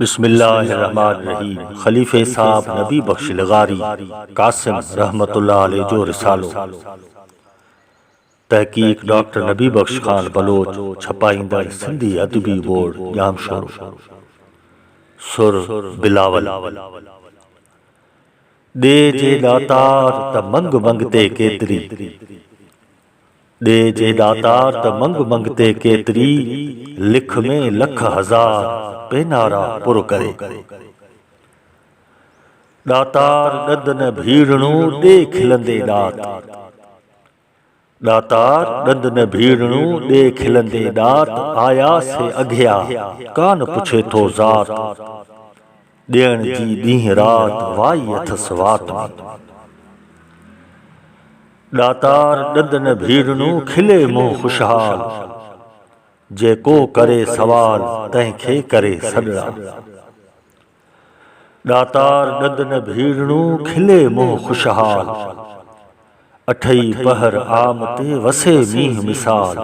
बिस्मिल्लाहिर्रहमानिर्रहीम। खलीफे साहब नबी बख्श लगारी कासिम रहमतुल्लाह अलैह जो रिसालो तहकीक डॉक्टर नबी बख्श खान बलोच छपाईंदड़ सिंधी अदबी बोर्ड जामशोर सुर बिलावल दे जे दातार त मंग मंगते केतरी दे जे दातार त मंग मंगते केतरी लिख में लख हजार पेनारा पुर करे दातार दद न भीड़णू दे खिलंदे दात दातार दद न भीड़णू दे खिलंदे दात आया से अघिया कान पुछे थो जात देण जी दीह रात वाई अथस वात में दातार दद न भीड़णू खिले मुंह खुशहाल जेको करे सवाल तंहिंखे करे सॾड़ा दातार दद न भीड़णू खिले मुंह खुशहाल अठई पहर आम ते वसे मींह मिसाल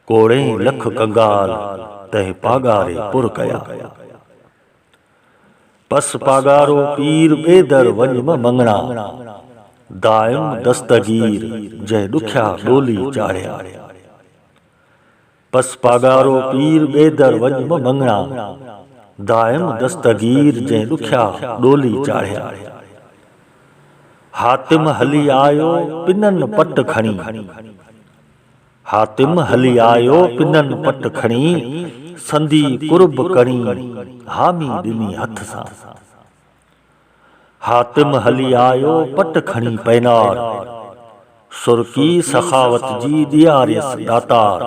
कोड़े लख कंगाल तंहिं पागारे पुर कया पस पागारो पीर बेदर वंजम मंगणा दायम दस्तगीर जंहिं ॾुखिया ॿोली चाढ़िया पस पागारो पीर बेदर वंजम मंगणा दायम दस्तगीर जंहिं ॾुखिया ॾोली चाढ़िया हातिम हली आयो पिनन पट खणी हातिम हली आयो पिनन पट खणी संधी कुर्ब कणी हामी ॾिनी हथ सां हातिम हली आयो पट खणी पैनार सुरकी सखावत जी दियारियस दातार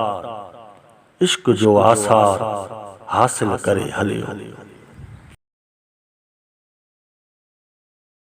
इश्क जो आसार हासिल करे हलियो।